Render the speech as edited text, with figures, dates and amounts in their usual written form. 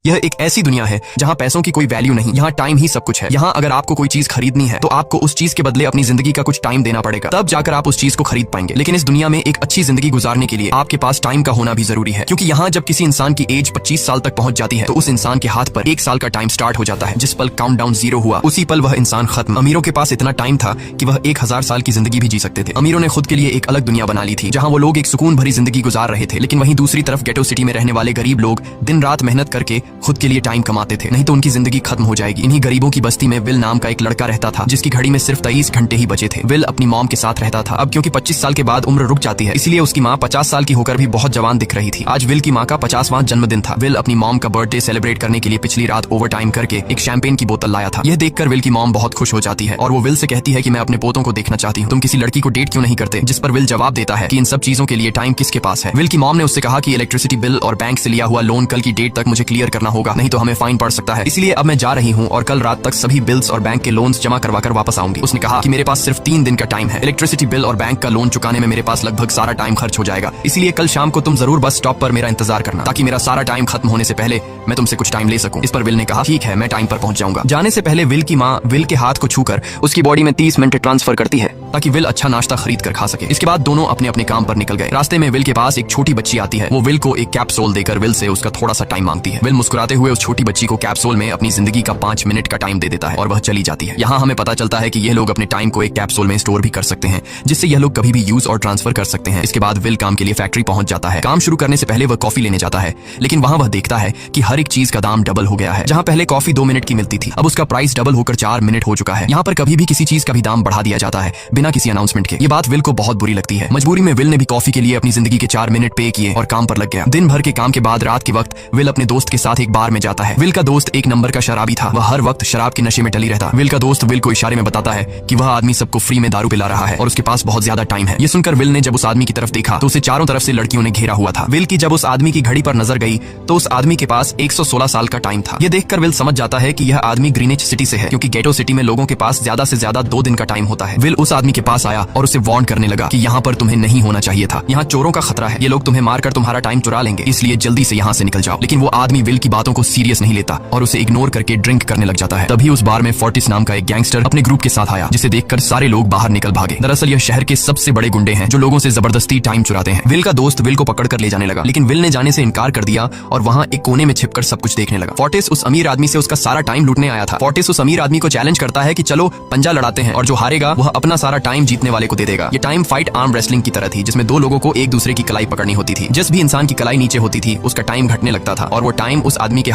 यह एक ऐसी दुनिया है जहाँ पैसों की कोई वैल्यू नहीं, यहाँ टाइम ही सब कुछ है। यहाँ अगर आपको कोई चीज खरीदनी है तो आपको उस चीज के बदले अपनी जिंदगी का कुछ टाइम देना पड़ेगा, तब जाकर आप उस चीज को खरीद पाएंगे। लेकिन इस दुनिया में एक अच्छी जिंदगी गुजारने के लिए आपके पास टाइम का होना भी जरूरी है, क्योंकि यहाँ जब किसी इंसान की एज 25 साल तक पहुंच जाती है तो उस इंसान के हाथ पर 1 साल का टाइम स्टार्ट हो जाता है। जिस पल काउंटडाउन 0 हुआ उसी पल वह इंसान खत्म। अमीरों के पास इतना टाइम था कि वह 1000 साल की जिंदगी भी जी सकते थे। अमीरों ने खुद के लिए एक अलग दुनिया बना ली थी जहाँ वो लोग एक सुकून भरी जिंदगी गुजार रहे थे, लेकिन वहीं दूसरी तरफ गेटो सिटी में रहने वाले गरीब लोग दिन रात मेहनत करके खुद के लिए टाइम कमाते थे, नहीं तो उनकी जिंदगी खत्म हो जाएगी। इन्हीं गरीबों की बस्ती में विल नाम का एक लड़का रहता था जिसकी घड़ी में सिर्फ 23 घंटे ही बचे थे। विल अपनी मॉम के साथ रहता था। अब क्योंकि 25 साल के बाद उम्र रुक जाती है, इसलिए उसकी माँ 50 साल की होकर भी बहुत जवान दिख रही थी। आज विल की माँ का 50वां जन्मदिन था। विल अपनी मॉम का बर्थडे सेलिब्रेट करने के लिए पिछली रात ओवर टाइम करके एक शैंपेन की बोतल लाया था। यह देखकर विल की मॉम बहुत खुश हो जाती है और वो विल से कहती है कि मैं अपने पोतों को देखना चाहती हूँ, तुम किसी लड़की को डेट क्यों नहीं करते? जिस पर विल जवाब देता है कि इन सब चीजों के लिए टाइम किसके पास है। विल की मॉम ने उससे कहा कि इलेक्ट्रिसिटी बिल और बैंक से लिया हुआ लोन कल की डेट तक मुझे क्लियर करना होगा, नहीं तो हमें फाइन पड़ सकता है। इसलिए अब मैं जा रही हूँ और कल रात तक सभी बिल्स और बैंक के लोन्स जमा करवाकर वापस आऊंगी। उसने कहा कि मेरे पास सिर्फ 3 दिन का टाइम है। इलेक्ट्रिसिटी बिल और बैंक का लोन चुकाने में मेरे पास लगभग सारा टाइम खर्च हो जाएगा, इसलिए कल शाम को तुम जरूर बस स्टॉप पर मेरा इंतजार करना, ताकि मेरा सारा टाइम खत्म होने से पहले मैं तुमसे कुछ टाइम ले सकूं। इस पर विल ने कहा ठीक है, मैं टाइम पर पहुंच जाऊंगा। जाने से पहले विल की माँ विल के हाथ को छूकर उसकी बॉडी में 30 मिनट ट्रांसफर करती है ताकि विल अच्छा नाश्ता खरीद कर खा सके। इसके बाद दोनों अपने अपने काम पर निकल गए। रास्ते में विल के पास एक छोटी बच्ची आती है। वो विल को एक कैप्सूल देकर विल से उसका थोड़ा सा टाइम मांगती है। विल मुस्कुराते हुए उस छोटी बच्ची को कैप्सूल में अपनी जिंदगी का 5 मिनट का टाइम दे देता है और वह चली जाती है। यहाँ हमें पता चलता है कि ये लोग अपने टाइम को एक कैप्सूल में स्टोर भी कर सकते हैं, जिससे यह लोग कभी भी यूज और ट्रांसफर कर सकते हैं। इसके बाद विल काम के लिए फैक्ट्री पहुंच जाता है। काम शुरू करने से पहले वह कॉफी लेने जाता है, लेकिन वहाँ वह देखता है कि हर एक चीज का दाम डबल हो गया है। जहाँ पहले कॉफी 2 मिनट की मिलती थी, अब उसका प्राइस डबल होकर 4 मिनट हो चुका है। यहाँ पर कभी भी किसी चीज का भी दाम बढ़ा दिया जाता है बिना किसी अनाउंसमेंट के। ये बात विल को बहुत बुरी लगती है। मजबूरी में विल ने भी कॉफी के लिए अपनी जिंदगी के 4 मिनट पे किए और काम पर लग गया। दिन भर के काम के बाद रात के वक्त विल अपने दोस्त के साथ एक बार में जाता है। विल का दोस्त एक नंबर का शराबी था। वह हर वक्त शराब के नशे में टली रहता। विल का दोस्त विल को इशारे में बताता है कि वह आदमी सबको फ्री में दारू पिला रहा है और उसके पास बहुत ज्यादा टाइम है। ये सुनकर विल ने जब उस आदमी की तरफ देखा तो उसे चारों तरफ से लड़कियों ने घेरा हुआ था। विल की जब उस आदमी की घड़ी पर नजर गई तो उस आदमी के पास 116 साल का टाइम था। ये देखकर विल समझ जाता है कि यह आदमी ग्रीनिच सिटी से है, क्योंकि गेटो सिटी में लोगों के पास ज्यादा से ज्यादा 2 दिन का टाइम होता है। विल उस आदमी के पास आया और उसे वार्न करने लगा कि यहाँ पर तुम्हें नहीं होना चाहिए था। यहाँ चोरों का खतरा है, ये लोग तुम्हें मारकर तुम्हारा टाइम चुरा लेंगे, इसलिए जल्दी से यहाँ से निकल जाओ। लेकिन वो आदमी विल की बातों को सीरियस नहीं लेता और उसे इग्नोर करके ड्रिंक करने लग जाता है। तभी उस बार में फोर्टिस नाम का एक गैंगस्टर अपने ग्रुप के साथ आया, जिसे देखकर सारे लोग बाहर निकल भागे। दरअसल यह शहर के सबसे बड़े गुंडे हैं जो लोगों से जबरदस्ती टाइम चुराते हैं। विल का दोस्त विल को पकड़कर ले जाने लगा, लेकिन विल ने जाने से इनकार कर दिया और वहाँ एक कोने में छिपकर सब कुछ देखने लगा। फोर्टिस उस अमीर आदमी से उसका सारा टाइम लूटने आया था। फोर्टिस उस अमीर आदमी को चैलेंज करता है कि चलो पंजा लड़ाते हैं और जो हारेगा वह अपना सारा टाइम जीतने वाले को दे देगा। ये टाइम फाइट आर्म रेसलिंग की तरह थी, जिसमें 2 लोगों को एक दूसरे की कलाई पकड़नी होती थी। जिस भी इंसान की कलाई नीचे होती थी उसका टाइम घटने लगता था और वो टाइम उस आदमी के